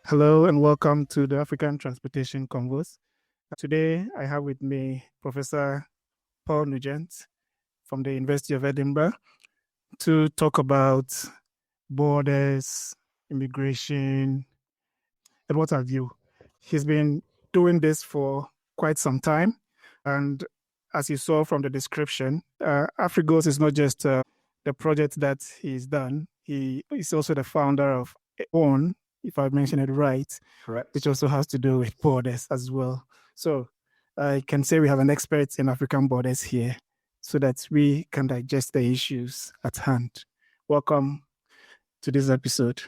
Hello and welcome to the African Transportation Convos. Today I have with me Professor Paul Nugent from the University of Edinburgh to talk about borders, immigration, and what have you. He's been doing this for quite some time. And as you saw from the description, AfriGos is not just the project that he's done. He is also the founder of OWN, if I mentioned it right, Correct. which also has to do with borders as well. So I can say we have an expert in African borders here so that we can digest the issues at hand. Welcome to this episode.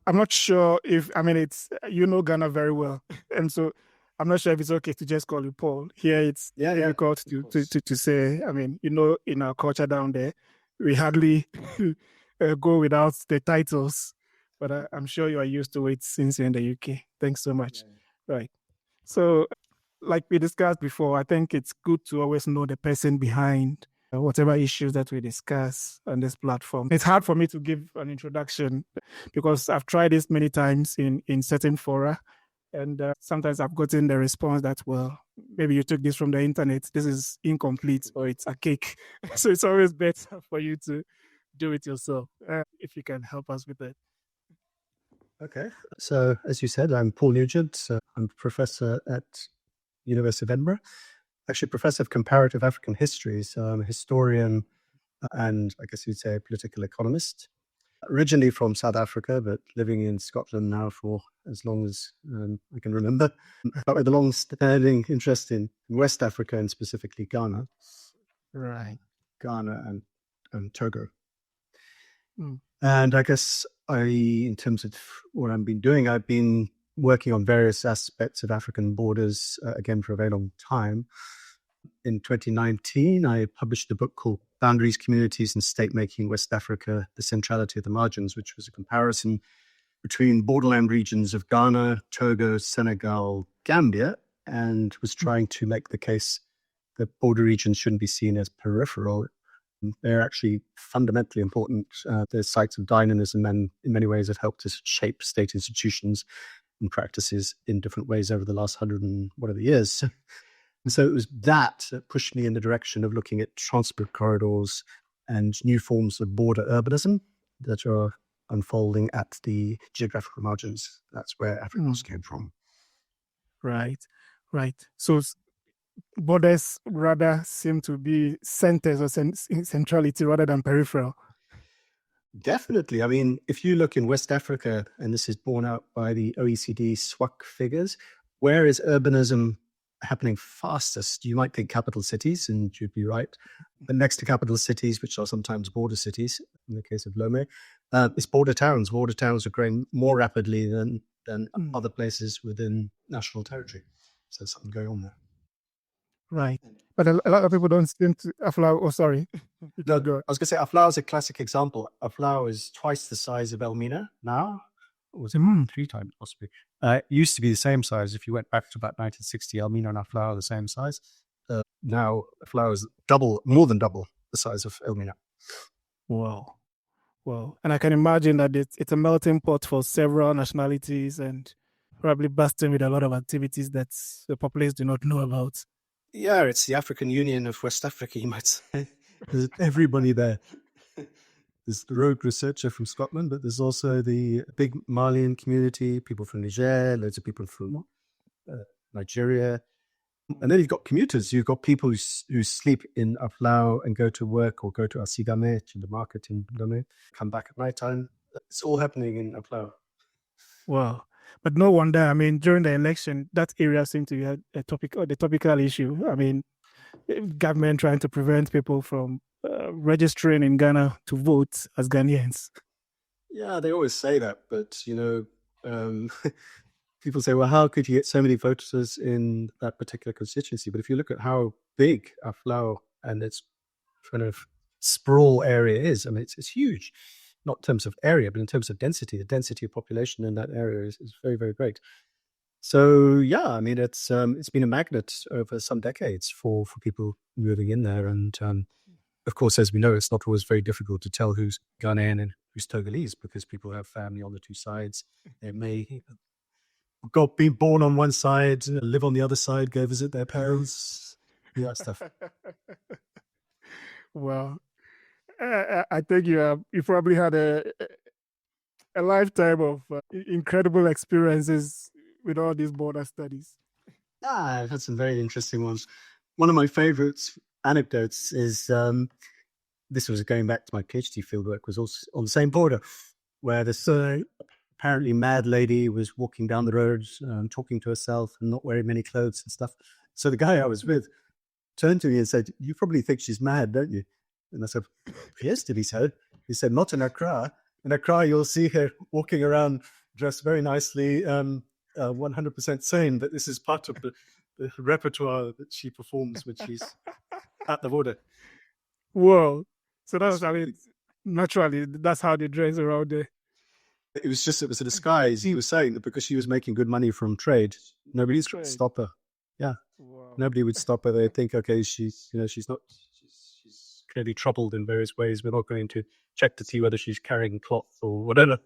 I'm not sure if, it's, you know Ghana very well. And so I'm not sure if it's okay to just call you Paul. Here it's difficult to say. In our culture down there, we hardly go without the titles. But I'm sure you are used to it since you're in the UK. Thanks so much. Yeah. Right. So like we discussed before, I think it's good to always know the person behind whatever issues that we discuss on this platform. It's hard for me to give an introduction because I've tried this many times in certain fora, and sometimes I've gotten the response that, well, maybe you took this from the internet, this is incomplete, or it's a cake. So it's always better for you to do it yourself, if you can help us with that. Okay. So as you said, I'm Paul Nugent. I'm a professor at University of Edinburgh. Actually, professor of comparative African history, so I'm a historian and I guess you'd say a political economist. Originally from South Africa, but living in Scotland now for as long as I can remember. But with a long-standing interest in West Africa and specifically Ghana. Right. Ghana and Togo. And I guess in terms of what I've been doing, I've been working on various aspects of African borders, again, for a very long time. In 2019, I published a book called Boundaries, Communities and State-Making in West Africa, The Centrality of the Margins, which was a comparison between borderland regions of Ghana, Togo, Senegal, Gambia, and was trying to make the case that border regions shouldn't be seen as peripheral. They're actually fundamentally important. They're sites of dynamism and in many ways have helped to shape state institutions and practices in different ways over the last 100 and whatever years. And so it was that pushed me in the direction of looking at transport corridors and new forms of border urbanism that are unfolding at the geographical margins. That's where AfriGos came from. Right. So borders rather seem to be centers or centrality rather than peripheral. Definitely. If you look in West Africa, and this is borne out by the OECD SWOC figures, where is urbanism happening fastest? You might think capital cities, and you'd be right. But next to capital cities, which are sometimes border cities, in the case of Lomé, it's border towns. Border towns are growing more rapidly than other places within national territory. So there's something going on there. Right. But a lot of people don't seem to Aflao. Oh, sorry. No, I was going to say Aflao is a classic example. Aflao is twice the size of Elmina now. Or was it 3 times possibly? It used to be the same size. If you went back to about 1960, Elmina and Aflao are the same size. Now Aflao is more than double the size of Elmina. Wow. And I can imagine that it's a melting pot for several nationalities and probably bursting with a lot of activities that the populace do not know about. Yeah, it's the African Union of West Africa, you might say. There's everybody there. There's the rogue researcher from Scotland, but there's also the big Malian community, people from Niger, loads of people from Nigeria. And then you've got commuters. You've got people who sleep in Aflao and go to work or go to Asigame, to the market in Lomé, come back at night time. It's all happening in Aflao. Wow. But no wonder, during the election, that area seemed to be the topical issue. Government trying to prevent people from registering in Ghana to vote as Ghanaians. Yeah, they always say that, but, people say, well, how could you get so many voters in that particular constituency? But if you look at how big Aflao and its kind of sprawl area is, it's huge. Not in terms of area, but in terms of density. The density of population in that area is very, very great. So yeah, I mean it's been a magnet over some decades for people moving in there, and of course, as we know, it's not always very difficult to tell who's Ghanaian and who's Togolese because people have family on the two sides. They may been born on one side, live on the other side, go visit their parents, yeah, stuff. Well, I think you probably had a lifetime of incredible experiences with all these border studies. I've had some very interesting ones. One of my favorite anecdotes is this was going back to my PhD fieldwork, was also on the same border where this apparently mad lady was walking down the road, talking to herself and not wearing many clothes and stuff. So the guy I was with turned to me and said, "You probably think she's mad, don't you?" And I said, "Yes," did he say. He said, "Not in Accra. In Accra, you'll see her walking around dressed very nicely, 100% sane, but this is part of the repertoire that she performs when she's at the border." Whoa. So that's, I mean, naturally, that's how they dress around there. It was a disguise. He was saying that because she was making good money from trade, nobody's going to stop her. Yeah. Wow. Nobody would stop her. They'd think, okay, she's clearly troubled in various ways. We're not going to check to see whether she's carrying cloth or whatever.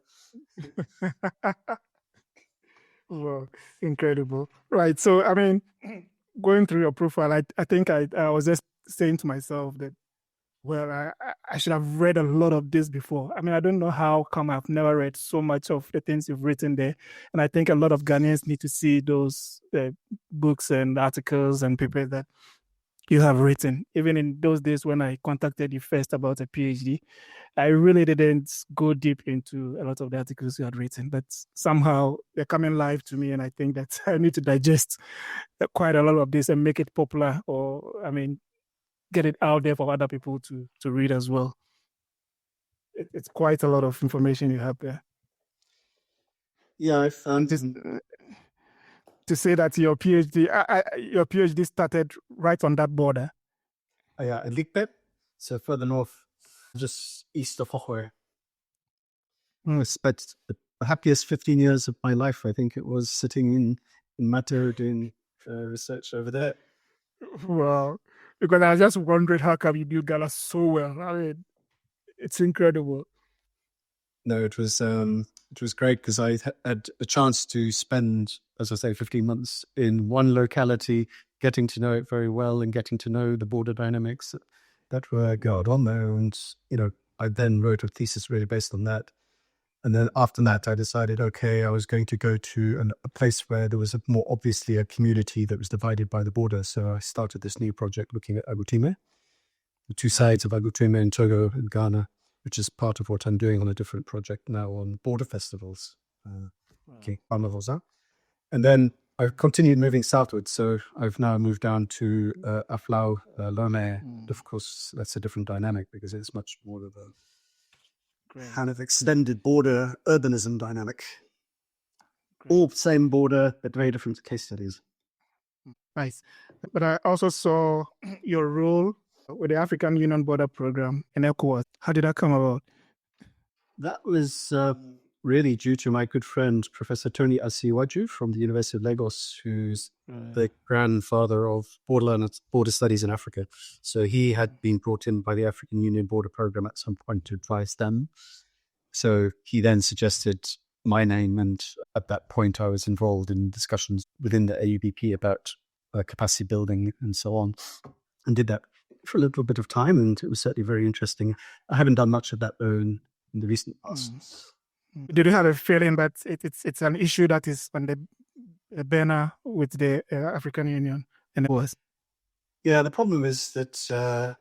Wow, incredible. Right. So, I mean, going through your profile, I think I was just saying to myself that, well, I should have read a lot of this before. I mean, I don't know how come I've never read so much of the things you've written there. And I think a lot of Ghanaians need to see those books and articles and papers that you have written. Even in those days when I contacted you first about a PhD, I really didn't go deep into a lot of the articles you had written, but somehow they're coming live to me. And I think that I need to digest quite a lot of this and make it popular, or, I mean, get it out there for other people to read as well. It's quite a lot of information you have there. Yeah, I found to say that your PhD started right on that border. Yeah, Likpep, so further north, just east of Hohwe. I spent the happiest 15 years of my life, I think it was, sitting in Mato doing research over there. Wow. Because I was just wondering how come you do Ghana so well. I mean, it's incredible. No, it was great because I had a chance to spend, as I say, 15 months in one locality, getting to know it very well and getting to know the border dynamics that were going on there. And, I then wrote a thesis really based on that. And then after that, I decided, okay, I was going to go to a place where there was more obviously a community that was divided by the border. So I started this new project looking at Agoutimé, the two sides of Agoutimé in Togo and Ghana, which is part of what I'm doing on a different project now on border festivals. And then I've continued moving southwards. So I've now moved down to Aflao, Lomé. Of course, that's a different dynamic because it's much more of a kind of extended border urbanism dynamic. All same border, but very different case studies. Nice. But I also saw your role with the African Union Border Program in ECOWAS. How did that come about? That was really due to my good friend, Professor Tony Asiwaju from the University of Lagos, who's the grandfather of border studies in Africa. So he had been brought in by the African Union Border Program at some point to advise them. So he then suggested my name, and at that point I was involved in discussions within the AUBP about capacity building and so on, and did that for a little bit of time, and it was certainly very interesting. I haven't done much of that though in the recent past. Did you have a feeling that it's an issue that is on the banner with the African Union and ECOWAS? Yeah, the problem is that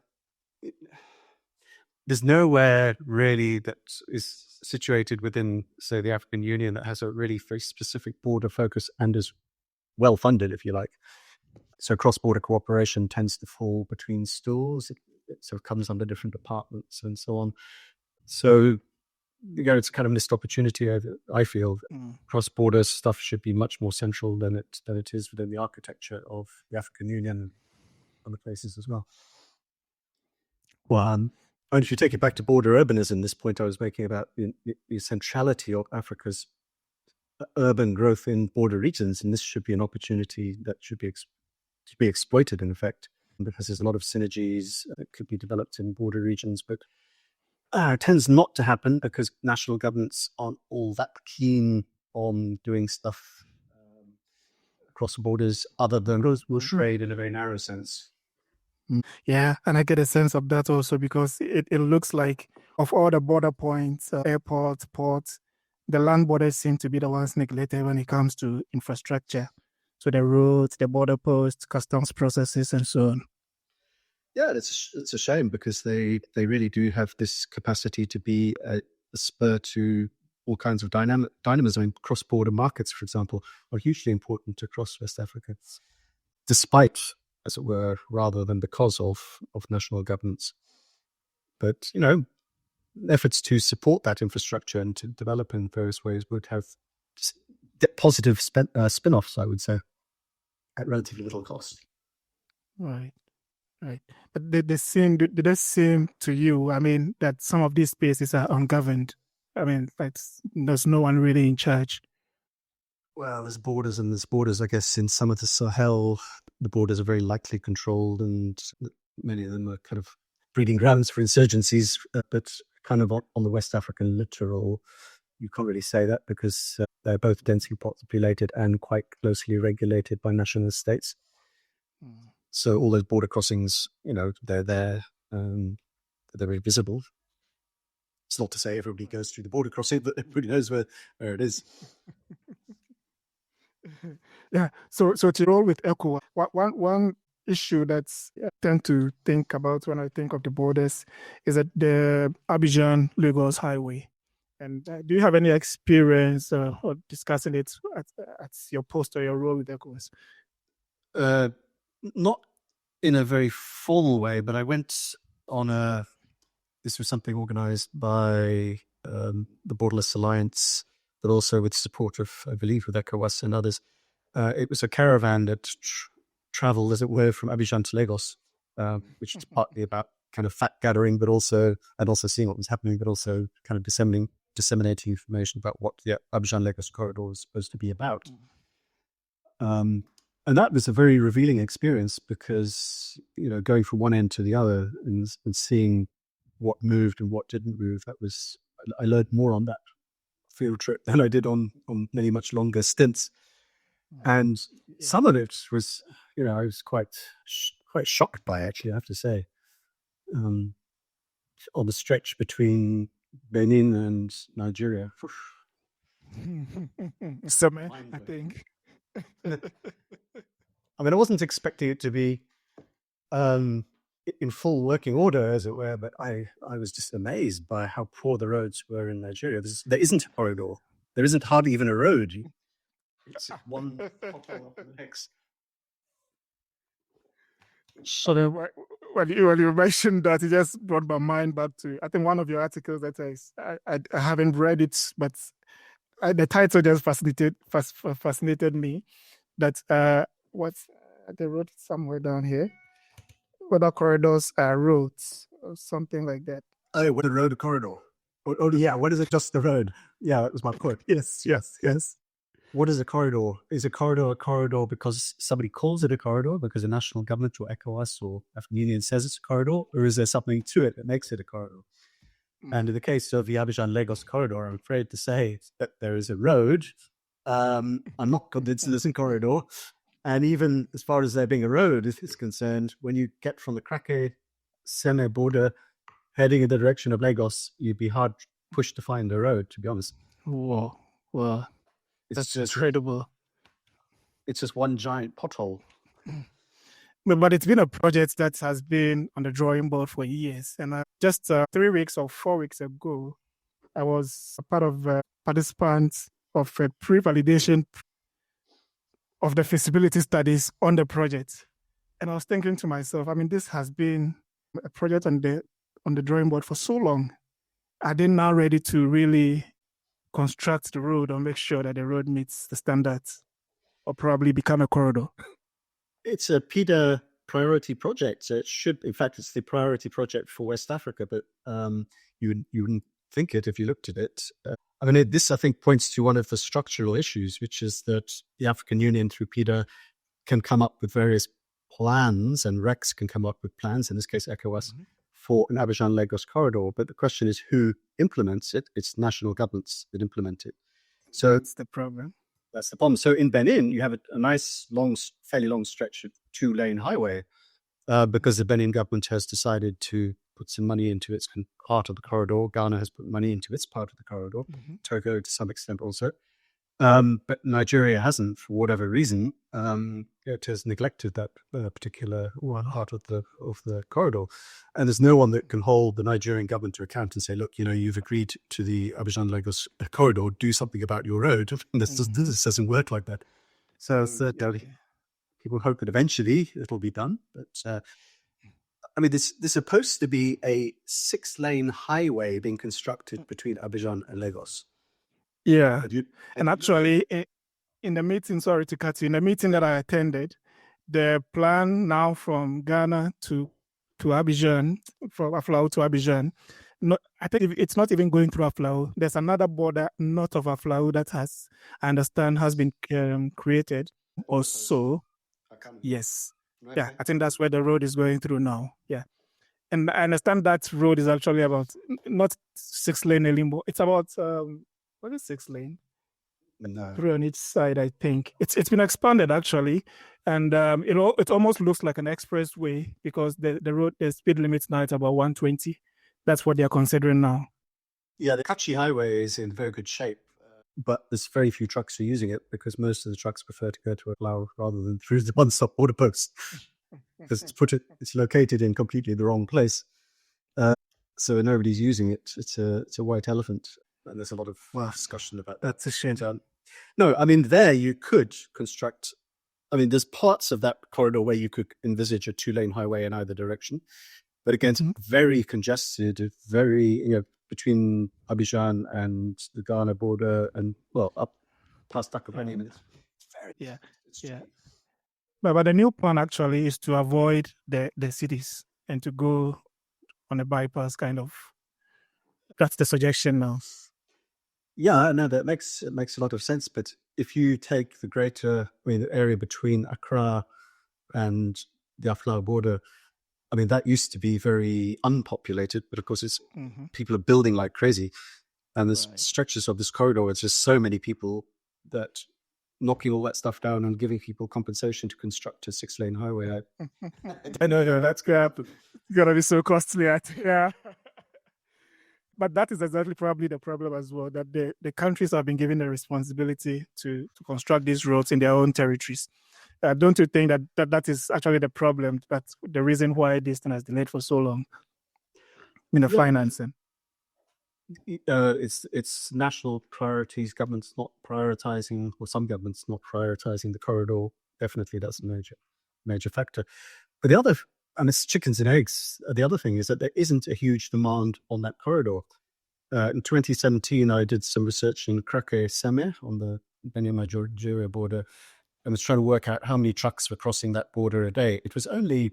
there's nowhere really that is situated within, say, the African Union that has a really very specific border focus and is well funded, if you like. So cross-border cooperation tends to fall between stools. It sort of comes under different departments and so on. So, it's kind of missed opportunity. I feel cross-border stuff should be much more central than it is within the architecture of the African Union and other places as well. Well, and if you take it back to border urbanism, this point I was making about the centrality of Africa's urban growth in border regions, and this should be an opportunity that should be exploited, in effect, because there's a lot of synergies that could be developed in border regions, but it tends not to happen because national governments aren't all that keen on doing stuff across borders other than will trade in a very narrow sense. Yeah, and I get a sense of that also because it looks like of all the border points, airports, ports, the land borders seem to be the ones neglected when it comes to infrastructure. So the roads, the border posts, customs processes, and so on. Yeah, it's a shame because they really do have this capacity to be a spur to all kinds of dynamism. I mean, cross-border markets, for example, are hugely important across West Africa, despite, as it were, rather than because of national governments. But, efforts to support that infrastructure and to develop in various ways would have positive spin-offs, I would say, at relatively little cost. Right. But did they seem to you, I mean, that some of these spaces are ungoverned? I mean, there's no one really in charge. Well, there's borders and there's borders. I guess in some of the Sahel, the borders are very lightly controlled, and many of them are kind of breeding grounds for insurgencies. But kind of on the West African littoral, you can't really say that because they're both densely populated and quite closely regulated by national states. So all those border crossings, they're there. They're very visible. It's not to say everybody goes through the border crossing, but everybody knows where it is. Yeah. So to roll with ECOWAS, one issue that's I tend to think about when I think of the borders is that the Abidjan-Lagos highway. And do you have any experience or discussing it at your post or your role with ECOWAS? Not in a very formal way, but I went on this was something organized by the Borderless Alliance, but also with support of, I believe, with ECOWAS and others. It was a caravan that traveled, as it were, from Abidjan to Lagos, which is partly about kind of fact gathering, but also seeing what was happening, but also kind of disseminating information about what the Abidjan-Lagos corridor was supposed to be about. And that was a very revealing experience because, going from one end to the other and seeing what moved and what didn't move, I learned more on that field trip than I did on many much longer stints. And some of it was, I was quite shocked by, actually, I have to say, on the stretch between Benin and Nigeria. Summer, I think. I mean, I wasn't expecting it to be in full working order, as it were, but I was just amazed by how poor the roads were in Nigeria. There isn't a corridor. There isn't hardly even a road. It's one pothole after the next. So when you mentioned that, it just brought my mind back to, I think, one of your articles that I haven't read it, but the title just fascinated me. That they wrote it somewhere down here. Whether corridors are roads or something like that. Oh, what a road, a corridor. Yeah, what is it? Just the road. Yeah, that was my quote. Yes. What is a corridor? Is a corridor because somebody calls it a corridor because the national government or ECOWAS or African Union says it's a corridor, or is there something to it that makes it a corridor? And in the case of the Abidjan-Lagos corridor, I'm afraid to say that there is a road. I'm not convinced it is a corridor. And even as far as there being a road is concerned, when you get from the Krake-Seme border heading in the direction of Lagos, you'd be hard pushed to find a road, to be honest. Whoa. That's incredible. It's just one giant pothole. But it's been a project that has been on the drawing board for years. And just 3 weeks or 4 weeks ago, I was a part of participants of a pre-validation of the feasibility studies on the project. And I was thinking to myself, I mean, this has been a project on the drawing board for so long. Are they now ready to really construct the road or make sure that the road meets the standards or probably become a corridor? It's a PIDA priority project. So it should, in fact, it's the priority project for West Africa, but you wouldn't think it if you looked at it. I mean, this, I think, points to one of the structural issues, which is that the African Union, through PIDA, can come up with various plans, and REX can come up with plans, in this case, ECOWAS, for an Abidjan-Lagos corridor. But the question is who implements it? It's national governments that implement it. So that's the problem. That's the problem. So in Benin, you have a nice, fairly long stretch of 2-lane highway because the Benin government has decided to put some money into its part of the corridor. Ghana has put money into its part of the corridor. Togo to some extent also. But Nigeria hasn't, for whatever reason. It has neglected that particular part of the corridor, and there's no one that can hold the Nigerian government to account and say, "Look, you've agreed to the Abidjan-Lagos corridor. Do something about your road." This doesn't work like that. So people hope that eventually it'll be done. But I mean, there's supposed to be a 6-lane highway being constructed between Abidjan and Lagos. Yeah, and actually, in the meeting, sorry to cut you, in the meeting that I attended, the plan now from Ghana to Abidjan, from Aflao to Abidjan, I think it's not even going through Aflao. There's another border north of Aflao that I understand, has been created or so. Yes. Yeah, I think that's where the road is going through now. Yeah. And I understand that road is actually about, not 6-lane anymore. It's about, what is 6-lane? No. 3 on each side, I think. It's been expanded, actually. And it almost looks like an expressway because the speed limit now is about 120. That's what they're considering now. Yeah, the Kachi Highway is in very good shape, but there's very few trucks who are using it because most of the trucks prefer to go to Aflao rather than through the one-stop border post. Because it's located in completely the wrong place. So nobody's using it. It's a white elephant. And there's a lot of discussion about that. That's a shame. No, I mean, there you could construct, there's parts of that corridor where you could envisage a 2-lane highway in either direction. But again, it's very congested, very, between Abidjan and the Ghana border and, up past Dakabani. It's very, yeah. But the new plan actually is to avoid the cities and to go on a bypass kind of. That's the suggestion now. Yeah, no, that makes a lot of sense. But if you take the area between Accra and the Aflao border, that used to be very unpopulated, but of course it's people are building like crazy. And there's stretches of this corridor, it's just so many people that knocking all that stuff down and giving people compensation to construct a 6-lane highway. I know, that's going to be so costly. Yeah. But that is exactly probably the problem as well, that the countries have been given the responsibility to construct these roads in their own territories. Don't you think that is actually the problem, that's the reason why this thing has delayed for so long? Financing. It's national priorities, governments not prioritizing, or some governments not prioritizing the corridor. Definitely that's a major factor. But the other, and it's chickens and eggs, the other thing is that there isn't a huge demand on that corridor. In 2017, I did some research in Krake-Seme on the Benin-Nigeria border, and was trying to work out how many trucks were crossing that border a day. It was only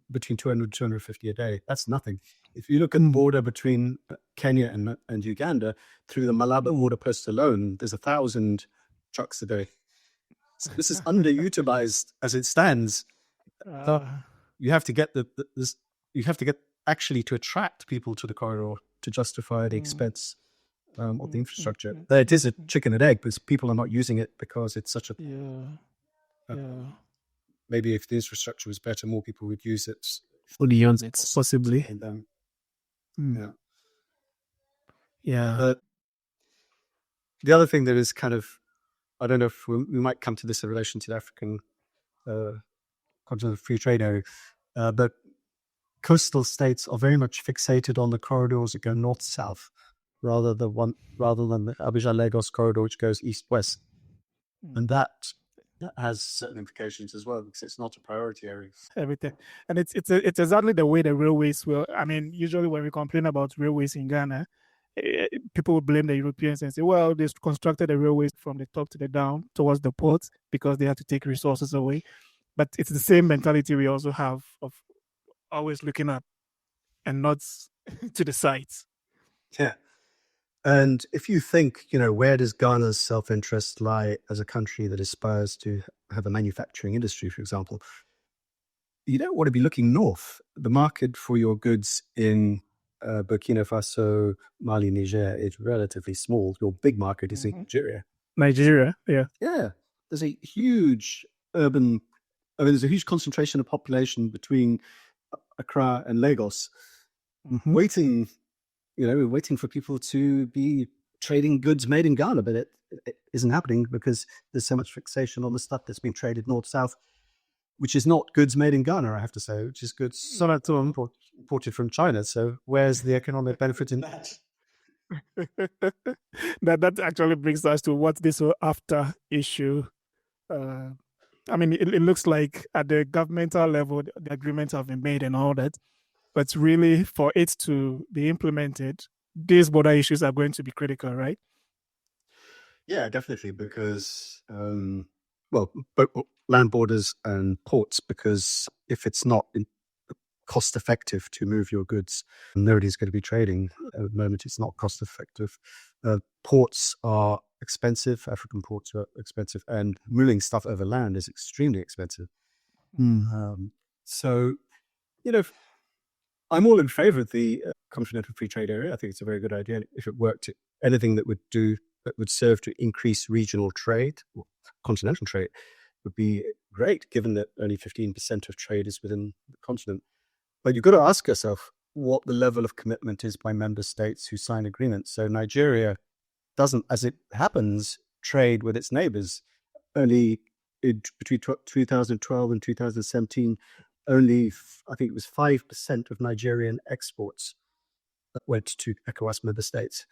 between 200 and 250 a day. That's nothing. If you look at the border between Kenya and Uganda, through the Malaba border post alone, there's 1,000 trucks a day. So this is underutilized as it stands. You have to get actually to attract people to the corridor to justify the expense of the infrastructure. It is a chicken and egg, because people are not using it because it's such a... Maybe if the infrastructure was better, more people would use it. Fully use it, possibly. But the other thing that is kind of, I don't know if we might come to this in relation to the African Continental Free Trade Area, but coastal states are very much fixated on the corridors that go north-south, rather than the Abidjan-Lagos corridor, which goes east-west. And that has certain implications as well, because it's not a priority area. Everything. And it's exactly the way the railways will. Usually when we complain about railways in Ghana, people will blame the Europeans and say, well, they constructed the railways from the top to the down towards the ports because they had to take resources away. But it's the same mentality we also have of always looking up and not to the sides. Yeah. And if you think, where does Ghana's self-interest lie as a country that aspires to have a manufacturing industry, for example, you don't want to be looking north. The market for your goods in Burkina Faso, Mali, Niger is relatively small. Your big market is in Nigeria. Nigeria, yeah. Yeah. There's a huge there's a huge concentration of population between Accra and Lagos waiting for people to be trading goods made in Ghana, but it isn't happening because there's so much fixation on the stuff that's being traded north-south, which is not goods made in Ghana, I have to say, which is goods imported from China. So where's the economic benefit in that? That actually brings us to what this whole AfTA issue. It looks like at the governmental level, the agreements have been made and all that. But really, for it to be implemented, these border issues are going to be critical, right? Yeah, definitely, because, both land borders and ports, because if it's not cost effective to move your goods, nobody's going to be trading. At the moment, it's not cost effective. Ports are expensive. African ports are expensive, and moving stuff over land is extremely expensive. So, I'm all in favor of the Continental Free Trade Area. I think it's a very good idea if it worked. Anything that would serve to increase regional trade, or continental trade, would be great, given that only 15% of trade is within the continent. But you've got to ask yourself what the level of commitment is by member states who sign agreements. So Nigeria doesn't, as it happens, trade with its neighbors. Only between 2012 and 2017, only, I think it was 5% of Nigerian exports went to ECOWAS member states.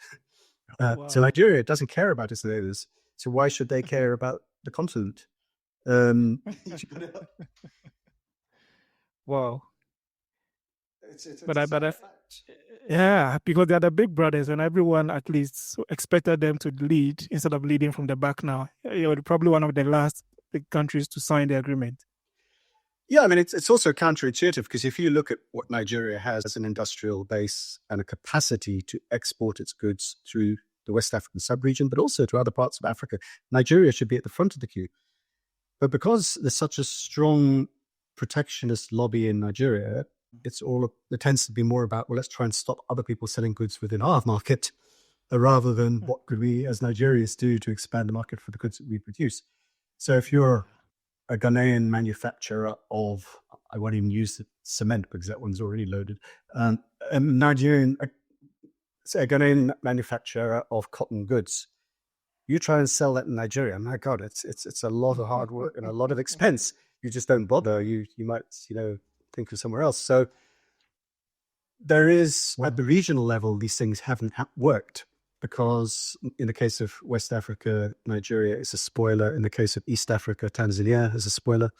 Wow. So Nigeria doesn't care about its neighbors. So why should they care about the continent? Wow. Yeah, because they're the big brothers, and everyone at least expected them to lead instead of leading from the back now. You're probably one of the last big countries to sign the agreement. Yeah, it's also counterintuitive, because if you look at what Nigeria has as an industrial base and a capacity to export its goods through the West African sub-region, but also to other parts of Africa, Nigeria should be at the front of the queue. But because there's such a strong protectionist lobby in Nigeria, it tends to be more about, well, let's try and stop other people selling goods within our market, rather than what could we as Nigerians do to expand the market for the goods that we produce. So if you're a Ghanaian manufacturer of, I won't even use the cement because that one's already loaded, a Ghanaian manufacturer of cotton goods, you try and sell that in Nigeria, my God, it's a lot of hard work and a lot of expense. You just don't bother. You might, think of somewhere else. So there is, at the regional level, these things haven't worked, because in the case of West Africa, Nigeria is a spoiler. In the case of East Africa, Tanzania is a spoiler.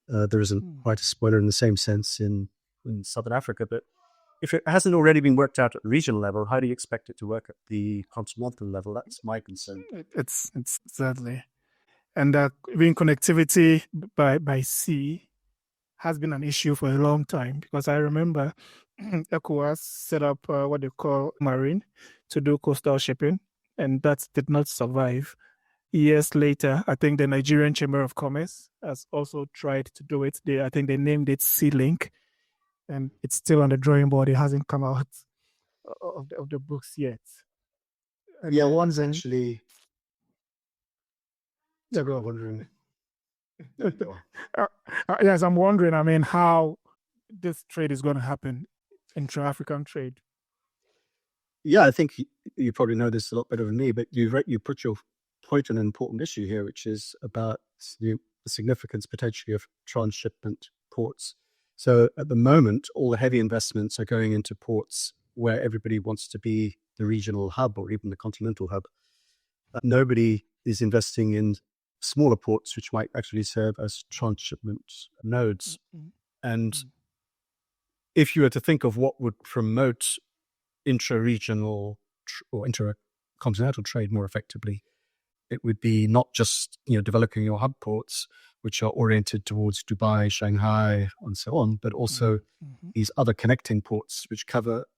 There isn't quite a spoiler in the same sense in Southern Africa. But if it hasn't already been worked out at the regional level, how do you expect it to work at the continental level? That's my concern. It's certainly. And even connectivity by sea has been an issue for a long time, because I remember ECOWAS set up what they call Marine to do coastal shipping, and that did not survive. Years later, I think the Nigerian Chamber of Commerce has also tried to do it. I think they named it Sea Link, and it's still on the drawing board. It hasn't come out of the books yet. And yeah, one's actually... Yeah, go on, wondering. Yes, I'm wondering, how this trade is going to happen, intra-African trade. Yeah, I think you probably know this a lot better than me, but you put your point on an important issue here, which is about the significance potentially of transshipment ports. So at the moment, all the heavy investments are going into ports where everybody wants to be the regional hub or even the continental hub. Nobody is investing in smaller ports, which might actually serve as transshipment nodes. And if you were to think of what would promote intra-regional or intercontinental trade more effectively, it would be not just developing your hub ports, which are oriented towards Dubai, Shanghai, and so on, but also these other connecting ports which connect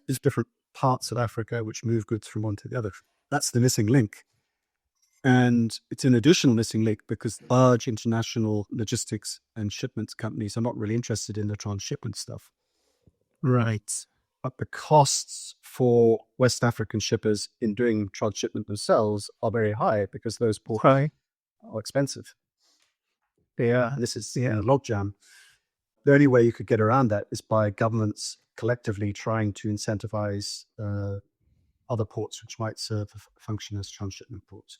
these different parts of Africa which move goods from one to the other. That's the missing link. And it's an additional missing link because large international logistics and shipments companies are not really interested in the transshipment stuff. Right. But the costs for West African shippers in doing transshipment themselves are very high because those ports are expensive. This is a logjam. The only way you could get around that is by governments collectively trying to incentivize other ports which might serve a function as transshipment ports.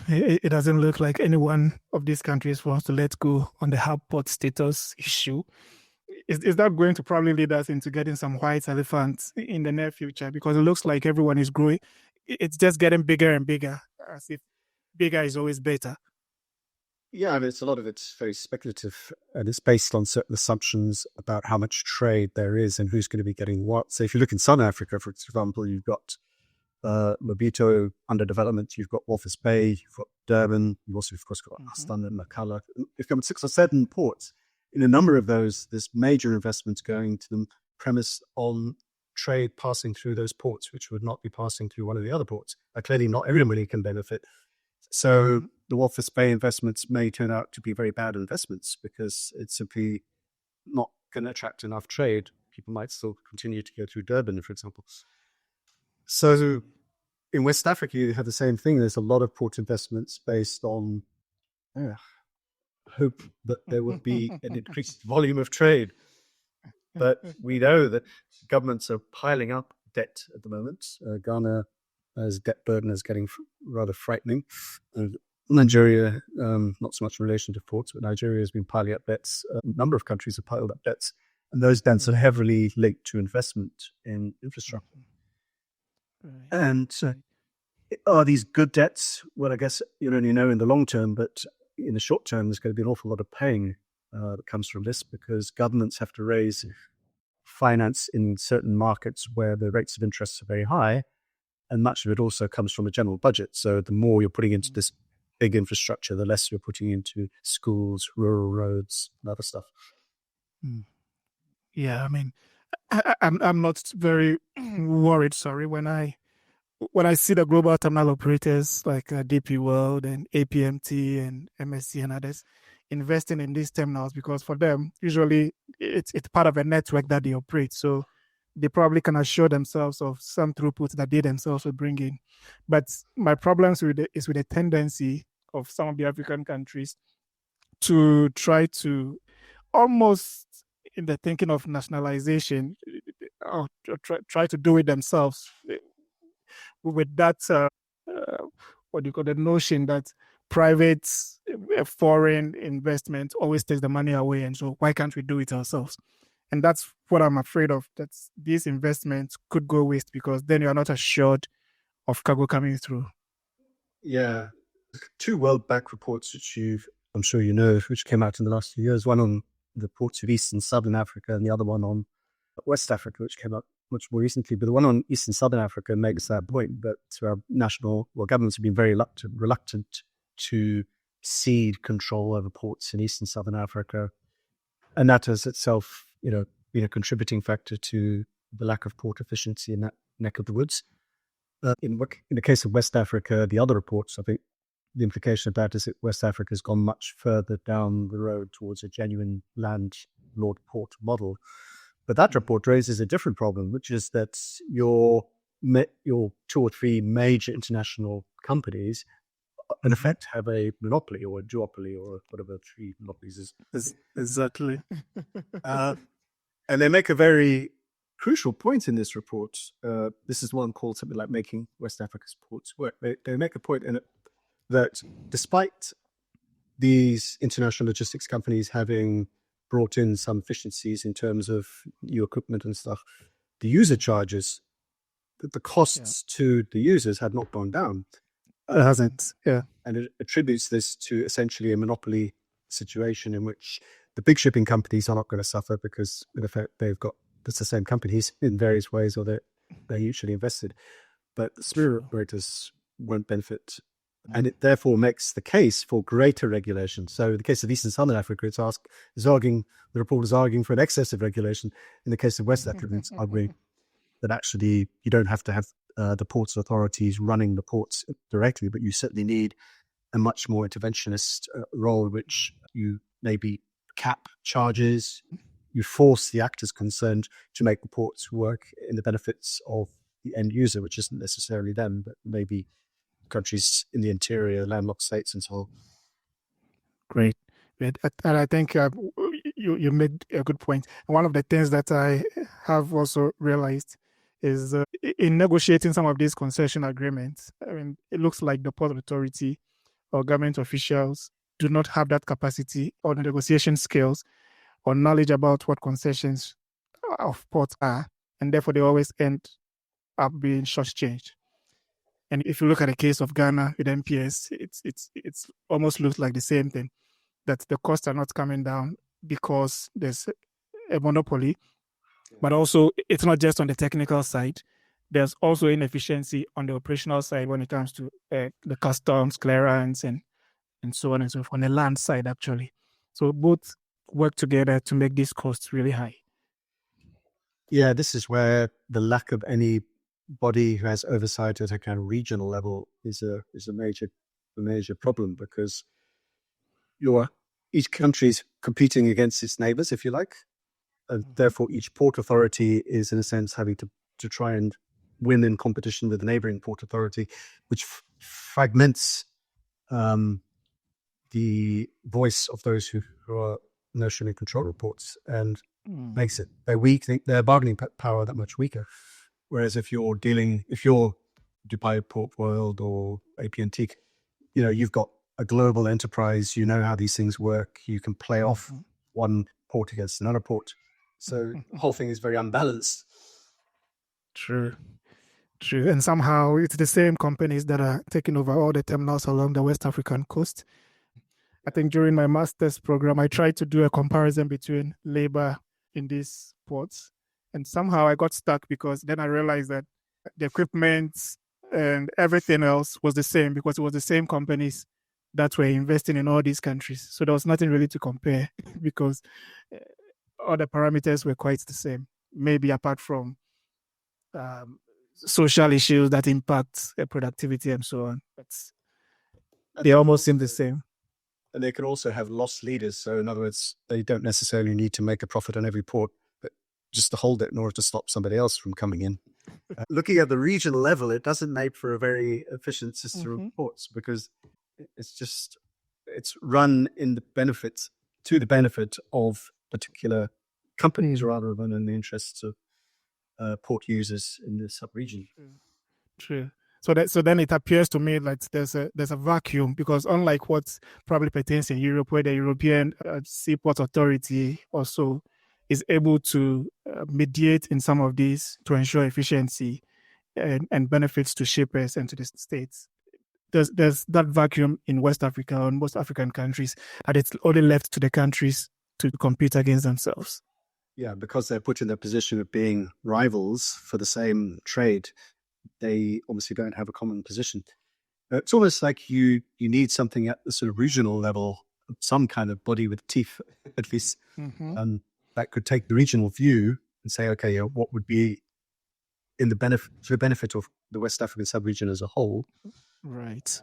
It doesn't look like any one of these countries wants to let go on the hub port status issue. Is that going to probably lead us into getting some white elephants in the near future? Because it looks like everyone is growing. It's just getting bigger and bigger, as if bigger is always better. Yeah, I mean, a lot of it's very speculative, and it's based on certain assumptions about how much trade there is and who's going to be getting what. So if you look in Southern Africa, for example, you've got Lobito under development, you've got Walvis Bay, you've got Durban, you've also, of course, got Aston and Makala. You've got 6 or 7 ports. In a number of those, there's major investments going to them premised on trade passing through those ports, which would not be passing through one of the other ports. Clearly, not everybody can benefit. So the Walvis Bay investments may turn out to be very bad investments because it's simply not going to attract enough trade. People might still continue to go through Durban, for example. So in West Africa, you have the same thing. There's a lot of port investments based on hope that there would be an increased volume of trade. But we know that governments are piling up debt at the moment. Ghana's debt burden is getting rather frightening. Nigeria, not so much in relation to ports, but Nigeria has been piling up debts. A number of countries have piled up debts, and those debts are heavily linked to investment in infrastructure. And are these good debts? Well, I guess you only know in the long term, but in the short term, there's going to be an awful lot of paying that comes from this because governments have to raise finance in certain markets where the rates of interest are very high, and much of it also comes from a general budget. So the more you're putting into this big infrastructure, the less you're putting into schools, rural roads, and other stuff. Yeah, I mean, I'm not very worried. Sorry, when I see the global terminal operators like DP World and APMT and MSC and others investing in these terminals, because for them usually it's part of a network that they operate, so they probably can assure themselves of some throughput that they themselves will bring in. But my problems is with the tendency of some of the African countries to try to almost in the thinking of nationalization, or try to do it themselves with that, what do you call the notion that private foreign investment always takes the money away, and so why can't we do it ourselves? And that's what I'm afraid of, that these investments could go waste because then you're not assured of cargo coming through. Yeah. 2 World Bank reports, which I'm sure you know, which came out in the last few years, one on the ports of East and Southern Africa and the other one on West Africa, which came out much more recently. But the one on East and Southern Africa makes that point that governments have been very reluctant to cede control over ports in East and Southern Africa. And that has itself, been a contributing factor to the lack of port efficiency in that neck of the woods. In the case of West Africa, the other reports, I think the implication of that is that West Africa has gone much further down the road towards a genuine landlord port model. But that report raises a different problem, which is that your 2 or 3 major international companies, in effect, have a monopoly or a duopoly or whatever 3 monopolies is. Exactly. And they make a very crucial point in this report. This is one called something like Making West Africa's Ports Work. They make a point in it that despite these international logistics companies having brought in some efficiencies in terms of new equipment and stuff, the user charges, the costs to the users had not gone down. It hasn't, yeah. And it attributes this to essentially a monopoly situation in which the big shipping companies are not going to suffer because in effect it's the same companies in various ways, or they're usually invested. But the spirit operators won't benefit. And it therefore makes the case for greater regulation. So in the case of East and Southern Africa, the report is arguing for an excessive regulation. In the case of West Africa, it's arguing that actually you don't have to have the ports authorities running the ports directly, but you certainly need a much more interventionist role, which you maybe cap charges, you force the actors concerned to make the ports work in the benefits of the end user, which isn't necessarily them, but maybe countries in the interior, landlocked states, and so on. Great. And I think you made a good point. One of the things that I have also realized is in negotiating some of these concession agreements, I mean, it looks like the Port Authority or government officials do not have that capacity or the negotiation skills or knowledge about what concessions of ports are, and therefore they always end up being shortchanged. And if you look at the case of Ghana with MPS, it's almost looks like the same thing, that the costs are not coming down because there's a monopoly, but also it's not just on the technical side. There's also inefficiency on the operational side when it comes to the customs clearance and so on and so forth, on the land side, actually. So both work together to make these costs really high. Yeah, this is where the lack of any body who has oversight at a kind of regional level is a major problem, because each country is competing against its neighbors, if you like, and therefore each port authority is in a sense having to try and win in competition with the neighboring port authority, which fragments the voice of those who are notionally control reports and makes it their bargaining power that much weaker. Whereas if you're Dubai Port World or APNT, you've got a global enterprise, you know how these things work, you can play off one port against another port. So the whole thing is very unbalanced. True. And somehow it's the same companies that are taking over all the terminals along the West African coast. I think during my master's program, I tried to do a comparison between labor in these ports. And somehow I got stuck, because then I realized that the equipment and everything else was the same, because it was the same companies that were investing in all these countries. So there was nothing really to compare because all the parameters were quite the same, maybe apart from social issues that impact productivity and so on. But they almost seem the same. And they can also have lost leaders. So in other words, they don't necessarily need to make a profit on every port, but just to hold it in order to stop somebody else from coming in. Looking at the regional level, it doesn't make for a very efficient system of ports, because it's run to the benefit of particular companies rather than in the interests of port users in the sub-region. True. So then it appears to me like there's a vacuum, because unlike what probably pertains in Europe, where the European Seaport Authority also is able to mediate in some of these to ensure efficiency and benefits to shippers and to the states. There's that vacuum in West Africa or most African countries, and it's only left to the countries to compete against themselves. Yeah, because they're put in the position of being rivals for the same trade, they obviously don't have a common position. It's almost like you need something at the sort of regional level, some kind of body with teeth, at least, that could take the regional view and say, okay, what would be to the benefit of the West African sub-region as a whole. Right.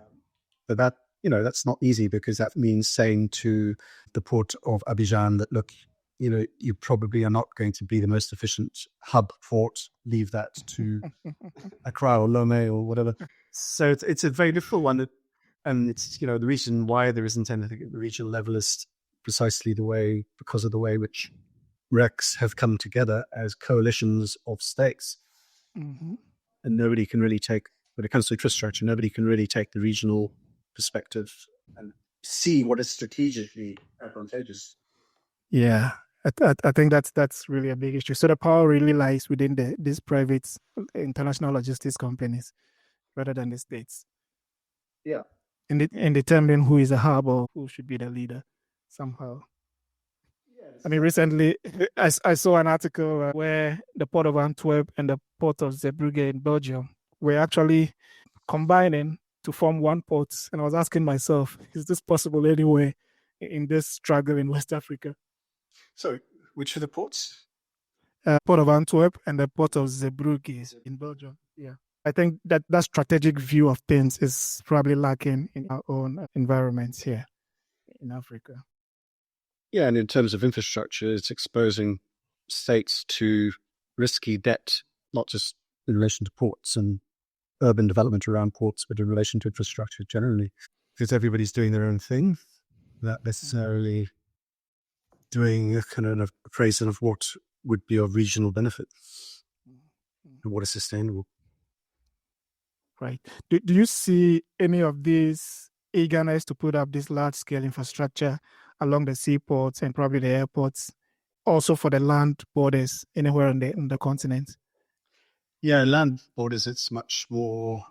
But that, that's not easy, because that means saying to the port of Abidjan that, look, you probably are not going to be the most efficient hub port. Leave that to Accra or Lomé or whatever. So it's a very difficult one. And it's, the reason why there isn't anything at the regional level is precisely because of the way which RECs have come together as coalitions of states. And nobody can really when it comes to infrastructure, nobody can really take the regional perspective and see what is strategically advantageous. Yeah, I think that's really a big issue. So the power really lies within these private international logistics companies rather than the states. Yeah. In determining who is a hub or who should be the leader somehow. I mean, recently I saw an article where the port of Antwerp and the port of Zeebrugge in Belgium were actually combining to form one port. And I was asking myself, is this possible anywhere in this struggle in West Africa? So, which are the ports? Port of Antwerp and the Port of Zeebrugge in Belgium. Yeah. I think that strategic view of things is probably lacking in our own environments here in Africa. Yeah, and in terms of infrastructure, it's exposing states to risky debt, not just in relation to ports and urban development around ports, but in relation to infrastructure generally. Because everybody's doing their own thing, not necessarily doing a kind of appraisal of what would be of regional benefit and what is sustainable. Right. Do you see any of these eagerness to put up this large-scale infrastructure along the seaports and probably the airports, also for the land borders anywhere in the continent? Yeah, land borders, it's much more,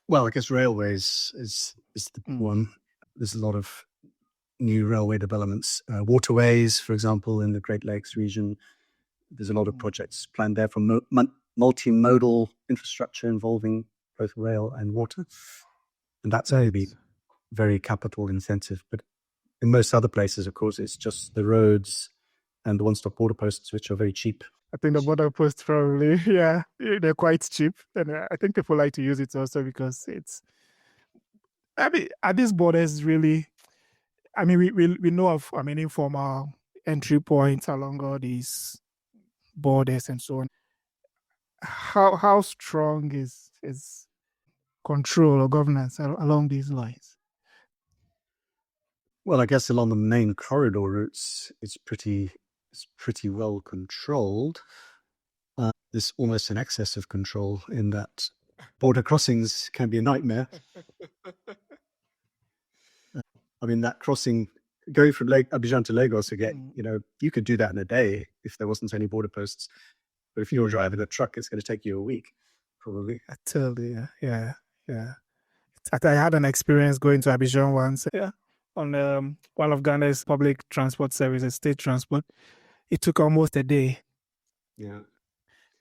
well, I guess railways is the one. There's a lot of new railway developments, waterways, for example, in the Great Lakes region. There's a lot of projects planned there for multimodal infrastructure involving both rail and water. And that's only very capital intensive. But in most other places, of course, it's just the roads and the one-stop border posts, which are very cheap. I think the border posts probably, yeah, they're quite cheap. And I think people like to use it also because are these borders really, we know of, informal entry points along all these borders and so on. How strong is control or governance along these lines? Well, I guess along the main corridor routes, it's pretty well controlled. There's almost an excess of control in that border crossings can be a nightmare. That crossing going from Abidjan to Lagos again, you could do that in a day if there wasn't any border posts. But if you're driving a truck, it's going to take you a week, probably. I tell you, yeah. I had an experience going to Abidjan once, on one of Ghana's public transport services, state transport. It took almost a day. Yeah.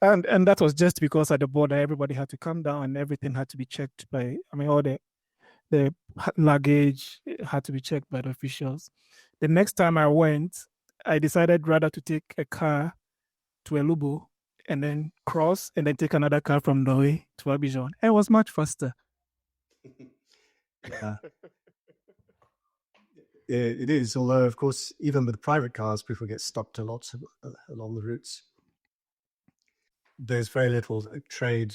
And that was just because at the border, everybody had to come down and everything had to be checked by, all the luggage had to be checked by the officials. The next time I went, I decided rather to take a car to Elubo and then cross and then take another car from Norway to Abidjan. And it was much faster. Yeah. It is, although, of course, even with private cars, people get stopped a lot along the routes. There's very little trade,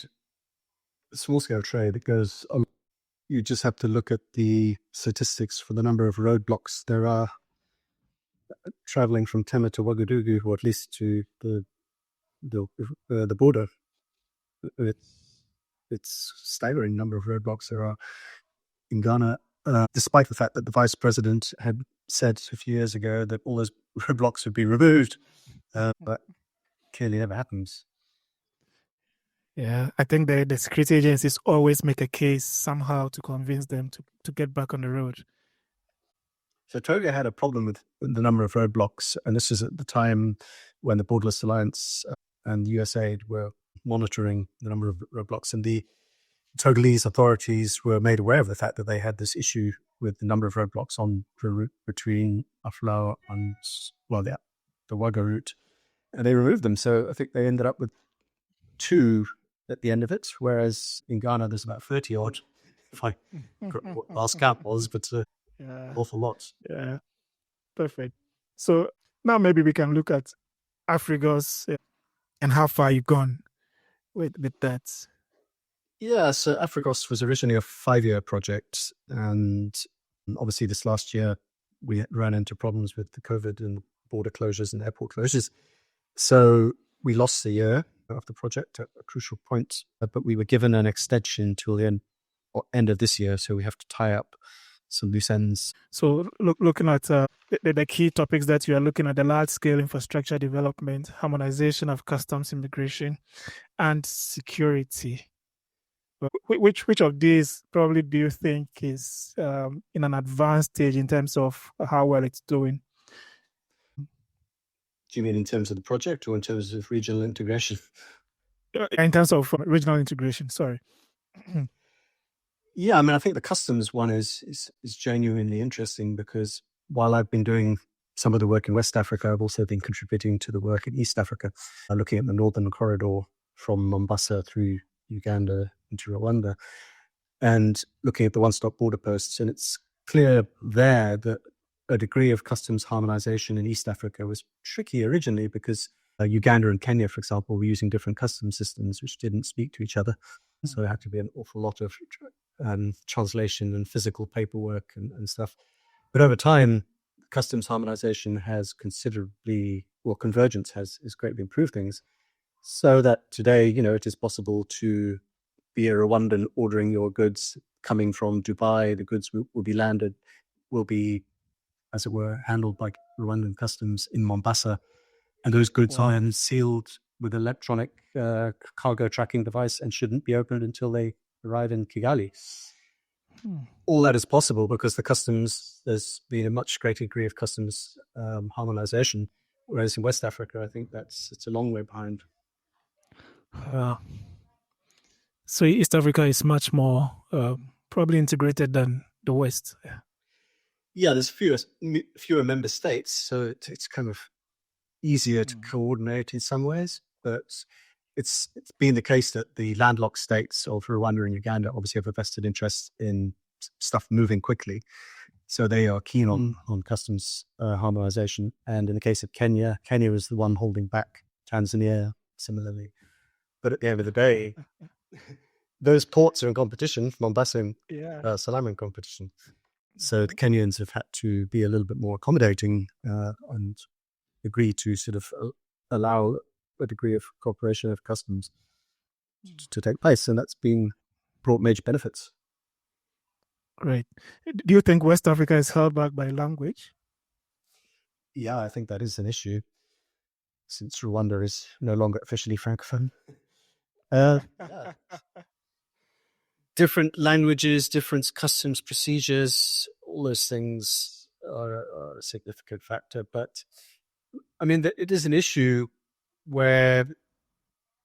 small-scale trade that goes on. You just have to look at the statistics for the number of roadblocks there are traveling from Tema to Ouagadougou, or at least to the border. It's staggering number of roadblocks there are in Ghana, despite the fact that the vice president had said a few years ago that all those roadblocks would be removed, but clearly never happens. Yeah, I think the security agencies always make a case somehow to convince them to get back on the road. So Togo had a problem with the number of roadblocks, and this is at the time when the Borderless Alliance and USAID were monitoring the number of roadblocks, and the Togolese authorities were made aware of the fact that they had this issue with the number of roadblocks on the route between Aflao and, the Ouaga route, and they removed them. So I think they ended up with 2 at the end of it, whereas in Ghana there's about 30 odd, if I last count was, but awful lot. Yeah, perfect. So now maybe we can look at AfriGos and how far you've gone with that. Yeah, so AfriGos was originally a 5-year project, and obviously this last year we ran into problems with the COVID and border closures and airport closures. So we lost a year of the project at a crucial point, but we were given an extension till the end of this year, so we have to tie up some loose ends. So looking at the key topics that you are looking at, the large-scale infrastructure development, harmonization of customs immigration, and security. Which of these probably do you think is in an advanced stage in terms of how well it's doing? Do you mean in terms of the project or in terms of regional integration? In terms of regional integration, sorry. Yeah, I think the customs one is genuinely interesting because while I've been doing some of the work in West Africa. I've also been contributing to the work in East Africa, looking at the northern corridor from Mombasa through Uganda into Rwanda, and looking at the one-stop border posts. And it's clear there that a degree of customs harmonization in East Africa was tricky originally because Uganda and Kenya, for example, were using different customs systems which didn't speak to each other. So there had to be an awful lot of translation and physical paperwork and stuff. But over time, customs harmonization has considerably, well, convergence has greatly improved things, so that today, it is possible to be a Rwandan ordering your goods coming from Dubai. The goods will be landed, will be, as it were, handled by Rwandan customs in Mombasa. And those goods are sealed with electronic cargo tracking device and shouldn't be opened until they arrive in Kigali. All that is possible because there's been a much greater degree of customs harmonization, whereas in West Africa, I think it's a long way behind. So East Africa is much more probably integrated than the West. Yeah, there's fewer member states, so it's kind of easier to coordinate in some ways, but it's been the case that the landlocked states of Rwanda and Uganda obviously have a vested interest in stuff moving quickly. So they are keen on customs harmonization. And in the case of Kenya is the one holding back Tanzania similarly. But at the end of the day, those ports are in competition, Mombasa and Salaam in competition. So the Kenyans have had to be a little bit more accommodating and agree to sort of allow a degree of cooperation of customs to take place. And that's brought major benefits. Great. Do you think West Africa is held back by language? Yeah, I think that is an issue, since Rwanda is no longer officially Francophone. Different languages, different customs procedures, all those things are a significant factor. But I mean, it is an issue where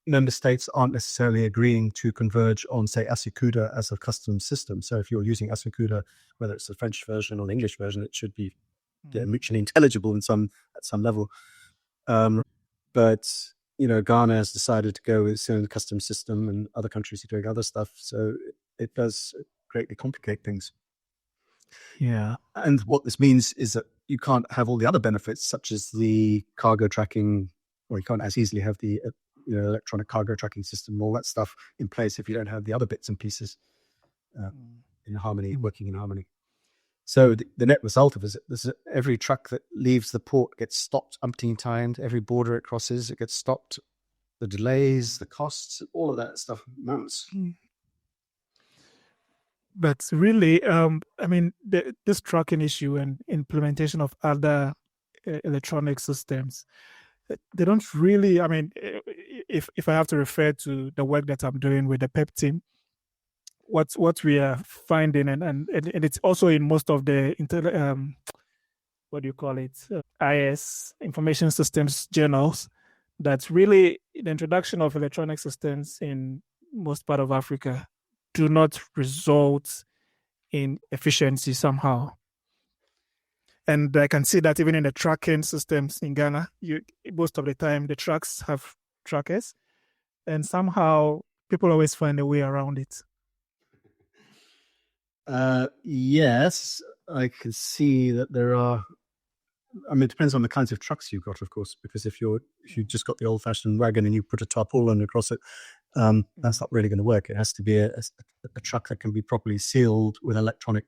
member states aren't necessarily agreeing to converge on, say, AfCFTA as a customs system. So if you're using AfCFTA, whether it's the French version or the English version, it should be mutually intelligible at some level. But Ghana has decided to go with its own customs system, and other countries are doing other stuff. So it does greatly complicate things. Yeah. And what this means is that you can't have all the other benefits, such as the cargo tracking, or you can't as easily have the electronic cargo tracking system, all that stuff in place if you don't have the other bits and pieces in harmony, working in harmony. So the net result of it is every truck that leaves the port gets stopped umpteen times. Every border it crosses, it gets stopped. The delays, the costs, all of that stuff mounts. But really, I mean, this tracking issue and implementation of other electronic systems, they don't really, I mean, if I have to refer to the work that I'm doing with the PEP team, what we are finding, and it's also in most of the what do you call it, IS information systems journals, that really the introduction of electronic systems in most part of Africa do not result in efficiency somehow. And I can see that even in the tracking systems in Ghana, most of the time the trucks have trackers, and somehow people always find a way around it. Yes, I can see that there are. I mean, it depends on the kinds of trucks you've got, of course, because if you just got the old-fashioned wagon and you put a tarpaulin across it, that's not really going to work. It has to be a truck that can be properly sealed with an electronic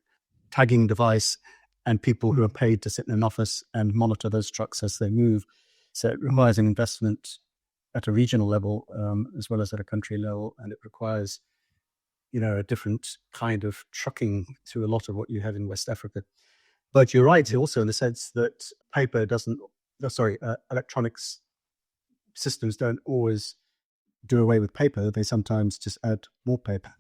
tagging device, and people who are paid to sit in an office and monitor those trucks as they move. So it requires an investment at a regional level as well as at a country level, and it requires a different kind of trucking to a lot of what you have in West Africa. But you're right also in the sense that electronics systems don't always do away with paper. They sometimes just add more paper.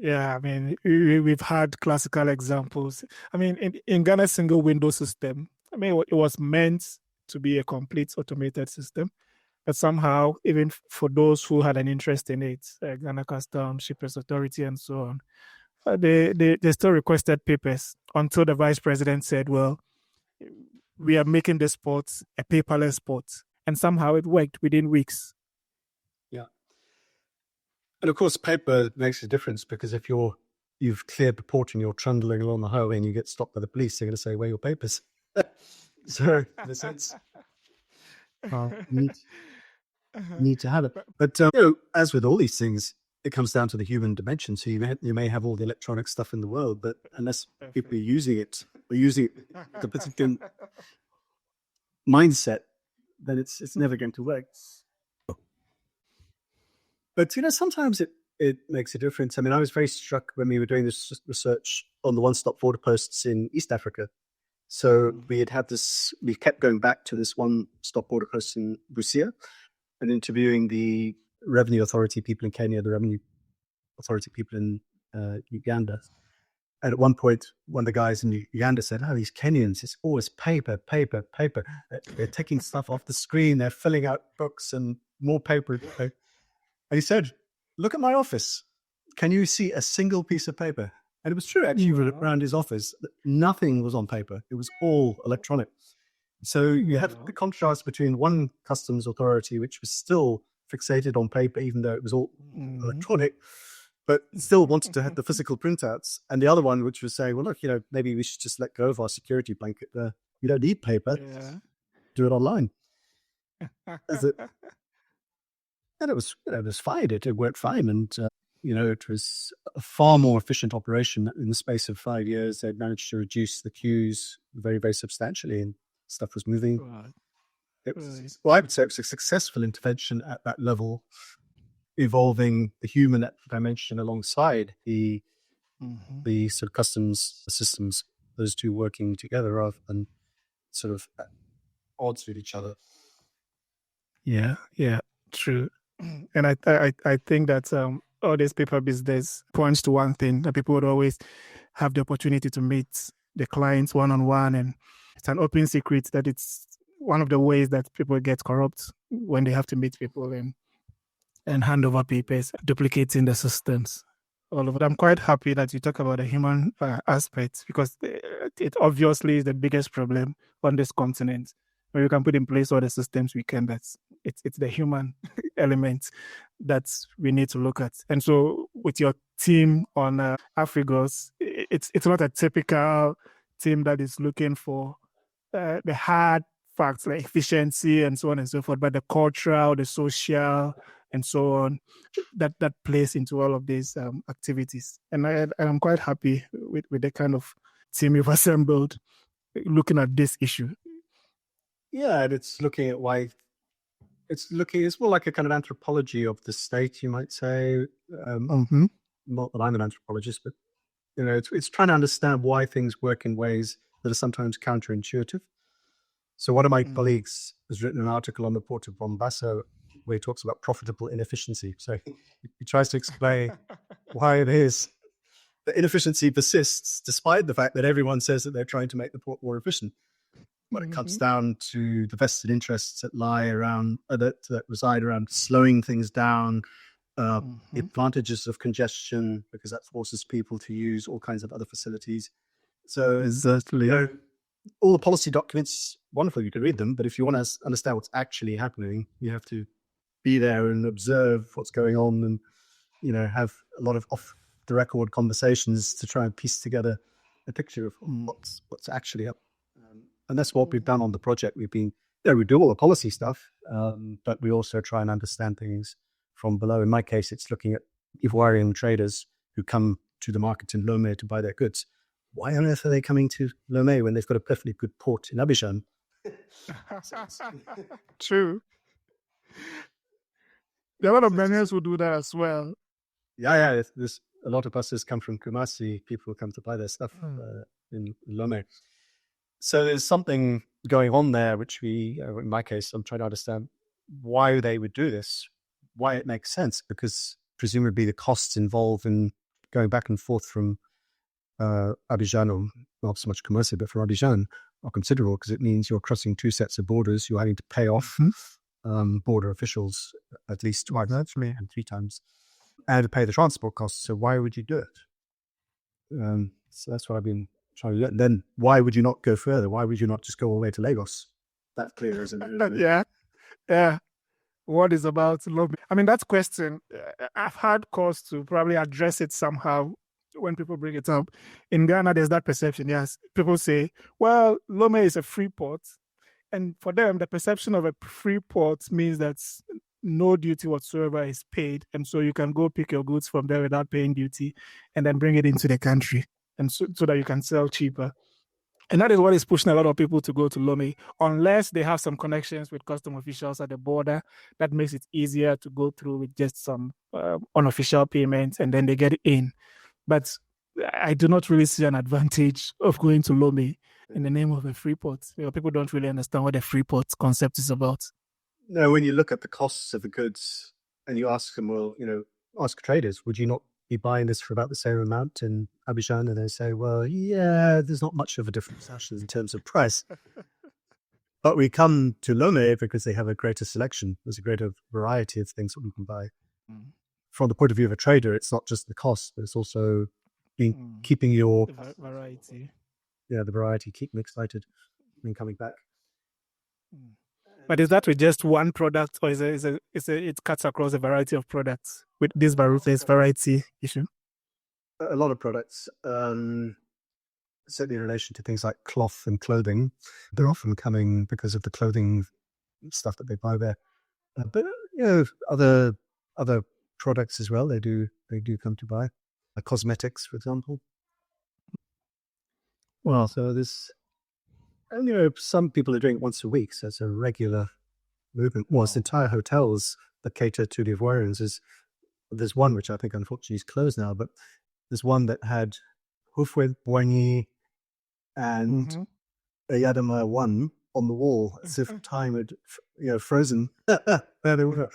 Yeah, I mean, we've had classical examples. I mean, in Ghana's single window system, I mean, it was meant to be a complete automated system. But somehow, even for those who had an interest in it, Ghana Customs, Shippers Authority, and so on, they still requested papers until the vice president said, well, we are making the sport a paperless sport. And somehow it worked within weeks. Yeah. And of course, paper makes a difference, because if you've cleared the port and you're trundling along the highway and you get stopped by the police, they're going to say, where are your papers? So in a sense, need to have it. But as with all these things, it comes down to the human dimension. So you may have all the electronic stuff in the world, but unless people are using it, or using it with a particular mindset, then it's never going to work. But sometimes it makes a difference. I mean, I was very struck when we were doing this research on the one-stop border posts in East Africa. So we kept going back to this one-stop border post in Busia and interviewing the revenue authority people in Kenya, the revenue authority people in Uganda. And at one point, one of the guys in Uganda said, these Kenyans, it's always paper, paper, paper. They're taking stuff off the screen. They're filling out books and more paper. And he said, look at my office. Can you see a single piece of paper? And it was true, actually, around his office. Nothing was on paper. It was all electronic. So you had the contrast between one customs authority, which was still fixated on paper, even though it was all electronic, but still wanted to have the physical printouts. And the other one, which was saying, well, look, maybe we should just let go of our security blanket. We don't need paper. Yeah. Do it online. And it was fine. It worked fine. And, it was a far more efficient operation. In the space of 5 years, they'd managed to reduce the queues very, very substantially, and stuff was moving. Right. Well, I would say it was a successful intervention at that level, evolving the human dimension alongside the sort of customs systems, those two working together rather than sort of at odds with each other. Yeah, true. And I think that all this paper business points to one thing, that people would always have the opportunity to meet the clients one-on-one, and it's an open secret that it's one of the ways that people get corrupt when they have to meet people and hand over papers, duplicating the systems. All of it. I'm quite happy that you talk about the human aspect, because it obviously is the biggest problem on this continent. Where we can put in place all the systems we can, it's the human element that we need to look at. And so with your team on AfriGos, it's not a typical team that is looking for the hard facts like efficiency and so on and so forth, but the cultural, the social, and so on, that plays into all of these activities. And I'm quite happy with the kind of team you've assembled looking at this issue. Yeah, and it's looking at why it's more like a kind of anthropology of the state, you might say. Not that I'm an anthropologist, but it's trying to understand why things work in ways that are sometimes counterintuitive. So one of my colleagues has written an article on the port of Mombasa where he talks about profitable inefficiency. So he tries to explain why it is that inefficiency persists despite the fact that everyone says that they're trying to make the port more efficient. But it comes down to the vested interests that lie around, that reside around slowing things down, the advantages of congestion, because that forces people to use all kinds of other facilities. So exactly, all the policy documents, wonderful, you can read them, but if you want to understand what's actually happening, you have to be there and observe what's going on, and have a lot of off-the-record conversations to try and piece together a picture of what's actually up. And that's what we've done on the project. We do all the policy stuff, but we also try and understand things from below. In my case, it's looking at Ivorian traders who come to the market in Lomé to buy their goods. Why on earth are they coming to Lomé when they've got a perfectly good port in Abidjan? True. There are a lot of Ghanaians who do that as well. Yeah. There's a lot of buses come from Kumasi. People come to buy their stuff in Lomé. So there's something going on there, which in my case, I'm trying to understand why they would do this, why it makes sense, because presumably the costs involved in going back and forth from Abidjan, or not so much Kumasi, but from Abidjan, are considerable, because it means you're crossing two sets of borders. You're having to pay off border officials at least twice and 3 times, and to pay the transport costs. So why would you do it? So that's what I've been trying to do. And then why would you not go further? Why would you not just go all the way to Lagos? That's clear, isn't it? Yeah. What is about Lome? I mean, that question, I've had calls to probably address it somehow when people bring it up. In Ghana, there's that perception. Yes, people say, well, Lome is a free port. And for them, the perception of a free port means that no duty whatsoever is paid. And so you can go pick your goods from there without paying duty and then bring it into the country and so that you can sell cheaper. And that is what is pushing a lot of people to go to Lome, unless they have some connections with custom officials at the border. That makes it easier to go through with just some unofficial payments and then they get in. But I do not really see an advantage of going to Lome in the name of a free port. People don't really understand what the free port concept is about. No, when you look at the costs of the goods and you ask them, well, ask traders, would you not be buying this for about the same amount in Abidjan? And they say, well, yeah, there's not much of a difference actually in terms of price. But we come to Lome because they have a greater selection. There's a greater variety of things that we can buy. From the point of view of a trader, it's not just the cost, but it's also keeping your variety. Yeah, the variety, keep me excited when coming back. But is that with just one product, or it cuts across a variety of products with this variety issue? A lot of products, certainly in relation to things like cloth and clothing. They're often coming because of the clothing stuff that they buy there. But other products as well. They do come to buy. Cosmetics, for example. Well, so this, and some people are doing it once a week, so it's a regular movement. Well, it's entire hotels that cater to the Ivoirians. There's one which I think unfortunately is closed now, but there's one that had Houphouët Boigny and Ayadama 1 on the wall, as if time had frozen. There they were.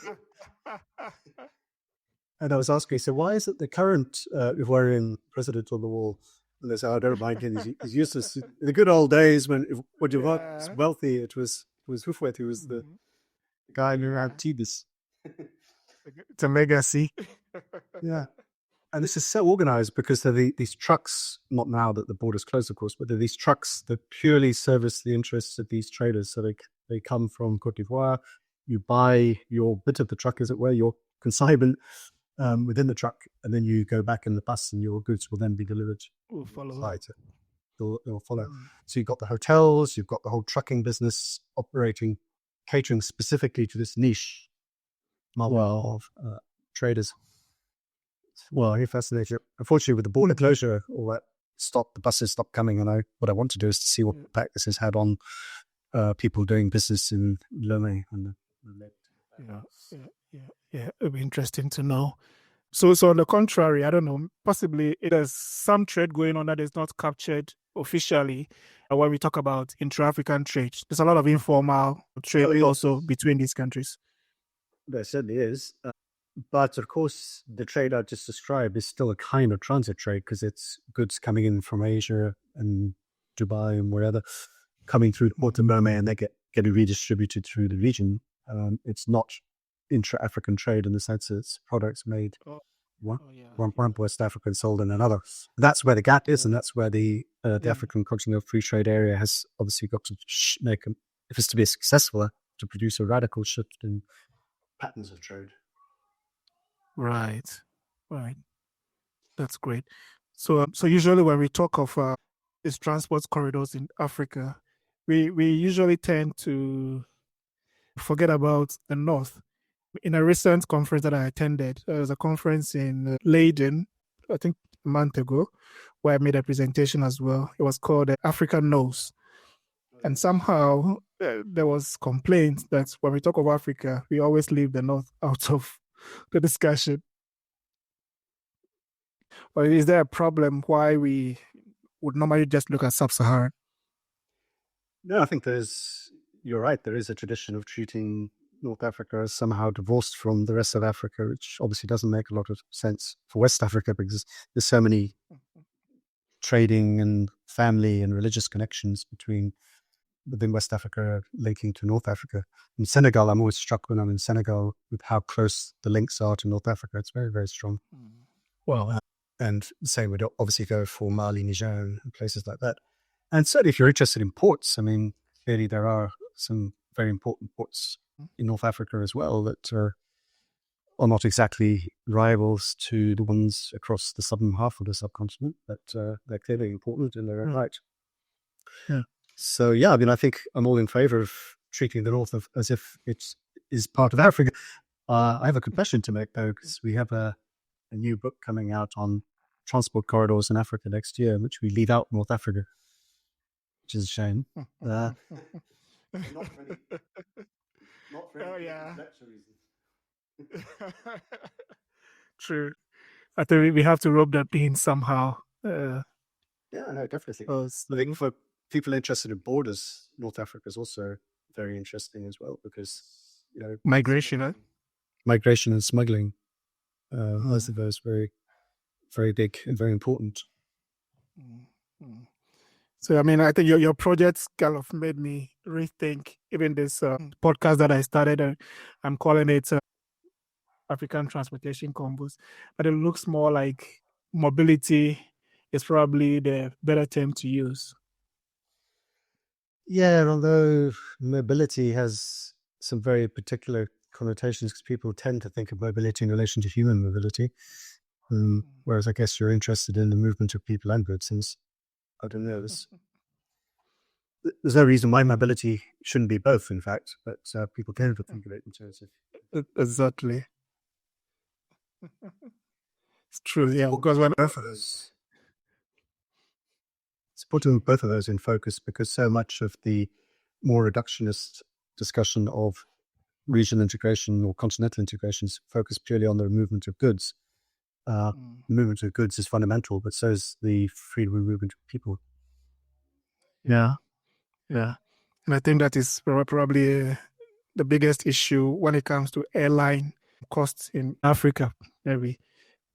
And I was asking, so why is it the current Ivorian president on the wall? And they said, I don't mind him, he's useless. In the good old days when Ivorian was wealthy, it was Houphouët who was the guy who had Tibis. It's a legacy. Yeah. And this is so organized because there are these trucks, not now that the border's closed, of course, but there are these trucks that purely service the interests of these traders. So they come from Cote d'Ivoire. You buy your bit of the truck, as it were, your consignment within the truck, and then you go back in the bus and your goods will then be delivered. Will follow. They'll follow. So you've got the hotels, you've got the whole trucking business operating, catering specifically to this niche of traders. Well, you're fascinated. Unfortunately, with the border closure, all that stopped, the buses stopped coming, and what I want to do is to see what impact this has had on people doing business in Lome. Yeah, it'll be interesting to know. So on the contrary, I don't know, possibly there's some trade going on that is not captured officially when we talk about intra-African trade. There's a lot of informal trade also between these countries. There certainly is. But of course, the trade I just described is still a kind of transit trade because it's goods coming in from Asia and Dubai and wherever, coming through the port of Lome, and they get redistributed through the region. It's not intra-African trade in the sense that it's products made one West Africa and sold in another. That's where the gap is, and that's where the African Continental Free Trade Area has obviously got to if it's to be successful, to produce a radical shift in patterns of trade. Right. That's great. So usually when we talk of these transport corridors in Africa, we usually tend to forget about the north. In a recent conference that I attended, there was a conference in Leiden, I think a month ago, where I made a presentation as well. It was called Africa Knows. And somehow there was complaint that when we talk of Africa, we always leave the north out of the discussion. Or is there a problem why we would normally just look at sub-Saharan? No, I think you're right. There is a tradition of treating North Africa as somehow divorced from the rest of Africa, which obviously doesn't make a lot of sense for West Africa because there's so many trading and family and religious connections within West Africa linking to North Africa. In Senegal, I'm always struck when I'm in Senegal with how close the links are to North Africa. It's very, very strong. Well, And the same would obviously go for Mali, Niger, and places like that. And certainly if you're interested in ports, I mean, clearly there are some very important ports in North Africa as well that are not exactly rivals to the ones across the southern half of the subcontinent, but they're clearly important in their own right. Yeah. So, yeah, I mean, I think I'm all in favor of treating the North as if it is part of Africa. I have a confession to make, though, because we have a new book coming out on transport corridors in Africa next year, which we leave out North Africa, which is a shame. Not for any lecture reasons. True. I think we have to rub that in somehow. Yeah, no, definitely. I think for people interested in borders, North Africa is also very interesting as well, because migration and smuggling, both of those very, very big and very important. So, I mean, I think your projects kind of made me rethink even this podcast that I started. I'm calling it African Transportation Combos, but it looks more like mobility is probably the better term to use. Yeah, although mobility has some very particular connotations, because people tend to think of mobility in relation to human mobility, whereas I guess you're interested in the movement of people and goods. Since I don't know, there's no reason why mobility shouldn't be both, in fact, but people tend to think of it in terms of exactly. It's true, yeah. Because when both of those, it's putting both of those in focus, because so much of the more reductionist discussion of regional integration or continental integration is focused purely on the movement of goods. The movement of goods is fundamental, but so is the freedom of movement of people. Yeah. And I think that is probably the biggest issue when it comes to airline costs in Africa, maybe.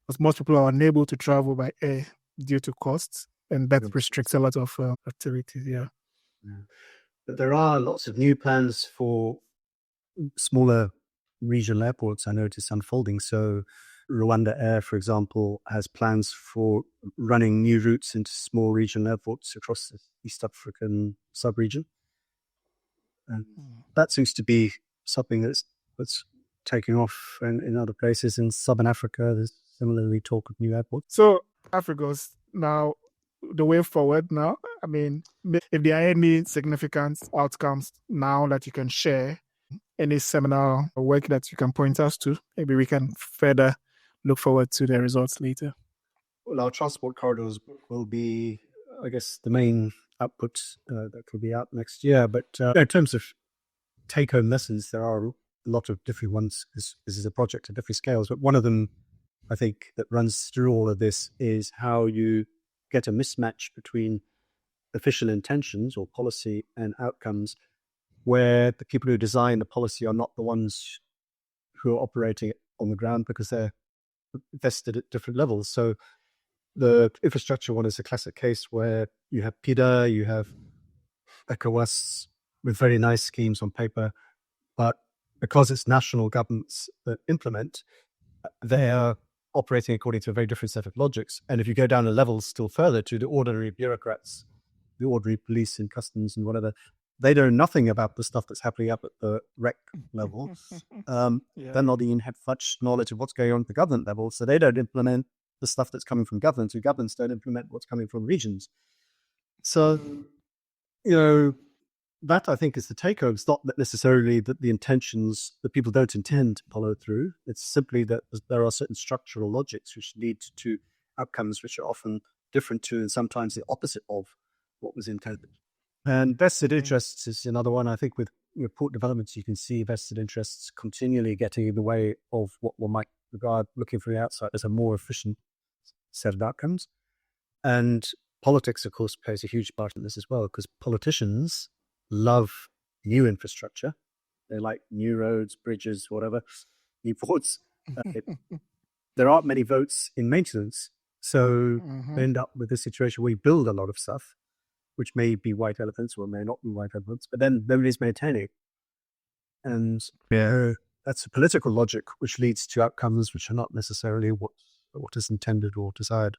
Because most people are unable to travel by air due to costs, and that restricts a lot of activities, yeah. But there are lots of new plans for smaller regional airports, I notice, unfolding. So Rwanda Air, for example, has plans for running new routes into small regional airports across the East African sub-region. And that seems to be something that's taking off in other places. In Southern Africa, there's similarly talk of new airports. So Africa's now the way forward now. I mean, if there are any significant outcomes now that you can share, any seminar or work that you can point us to, maybe we can further look forward to the results later. Well, our transport corridors will be, I guess, the main output that will be out next year. But in terms of take-home lessons, there are a lot of different ones. This is a project at different scales, but one of them, I think, that runs through all of this is how you get a mismatch between official intentions or policy and outcomes, where the people who design the policy are not the ones who are operating it on the ground, because they're vested at different levels. So the infrastructure one is a classic case where you have PIDA, you have ECOWAS with very nice schemes on paper, but because it's national governments that implement, they are operating according to a very different set of logics. And if you go down a level still further to the ordinary bureaucrats, the ordinary police and customs and whatever, they know nothing about the stuff that's happening up at the REC level. They're not even have much knowledge of what's going on at the government level, so they don't implement the stuff that's coming from governments, who governments don't implement what's coming from regions. So, that I think is the take-home. It's not necessarily that the intentions, that people don't intend to follow through. It's simply that there are certain structural logics which lead to outcomes which are often different to, and sometimes the opposite of, what was intended. And vested interests is another one. I think with port developments, you can see vested interests continually getting in the way of what one might regard, looking from the outside, as a more efficient set of outcomes. And politics, of course, plays a huge part in this as well, because politicians love new infrastructure. They like new roads, bridges, whatever, new ports. There aren't many votes in maintenance. So they end up with a situation where you build a lot of stuff, which may be white elephants or may not be white elephants, but then nobody's maintaining. And that's a political logic which leads to outcomes which are not necessarily what what is intended or desired.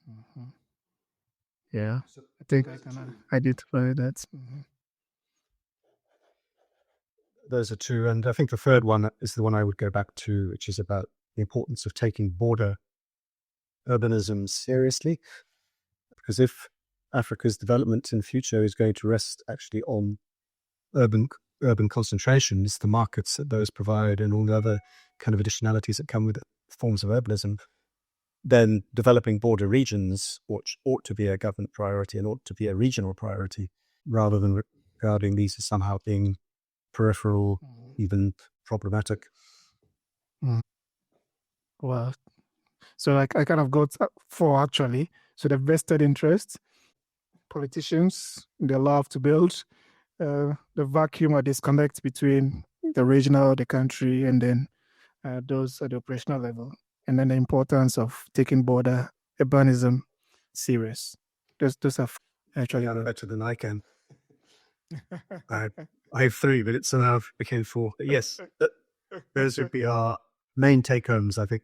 Mm-hmm. Yeah, I think I can identify that. Mm-hmm. Those are two. And I think the third one is the one I would go back to, which is about the importance of taking border urbanism seriously. Because if Africa's development in the future is going to rest actually on urban concentrations, the markets that those provide and all the other kind of additionalities that come with it, forms of urbanism, then developing border regions ought to be a government priority and ought to be a regional priority, rather than regarding these as somehow being peripheral, even problematic. Well, so I kind of got four actually. So the vested interests, politicians, their love to build, the vacuum or disconnect between the regional, the country, and then those at the operational level, and then the importance of taking border urbanism serious. Those are actually better than I can. I have three, but it somehow became four. But yes, those would be our main take-homes, I think.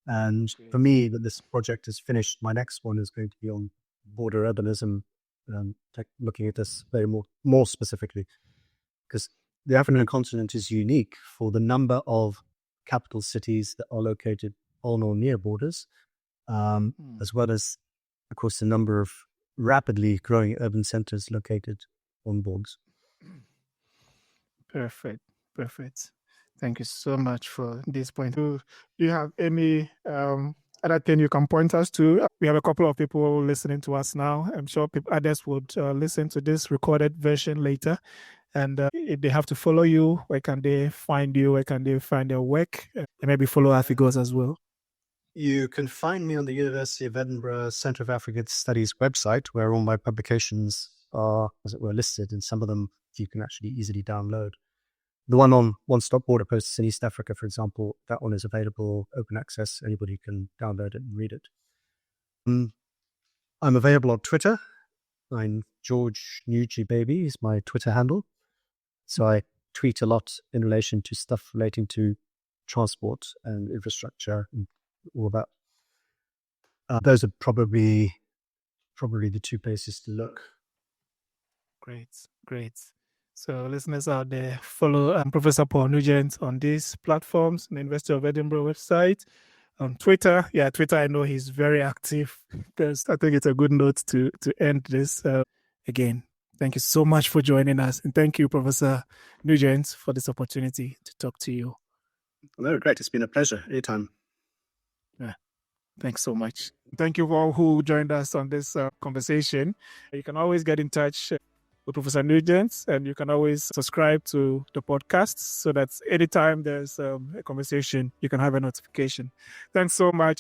And for me, that this project is finished, my next one is going to be on border urbanism, looking at this very more specifically, because the African continent is unique for the number of capital cities that are located on or near borders, as well as, of course, the number of rapidly growing urban centers located on borders. Perfect. Thank you so much for this point. Do you have any other thing you can point us to? We have a couple of people listening to us now. I'm sure others would listen to this recorded version later. And if they have to follow you, where can they find you? Where can they find your work? And maybe follow AfCFTA as well. You can find me on the University of Edinburgh Centre of African Studies website, where all my publications are, as it were, listed, and some of them you can actually easily download. The one on One Stop Border Posts in East Africa, for example, that one is available, open access. Anybody can download it and read it. I'm available on Twitter. I'm George Nugent Baby is my Twitter handle. So I tweet a lot in relation to stuff relating to transport and infrastructure and all of that. Those are probably the two places to look. Great. So listeners out there, follow Professor Paul Nugent on these platforms, on the University of Edinburgh website, on Twitter. Yeah, Twitter, I know he's very active. I think it's a good note to end this. Again, thank you so much for joining us. And thank you, Professor Nugent, for this opportunity to talk to you. No, great. It's been a pleasure. Anytime. Yeah. Thanks so much. Thank you all who joined us on this conversation. You can always get in touch with Professor Nugent, and you can always subscribe to the podcast so that anytime there's a conversation, you can have a notification. Thanks so much.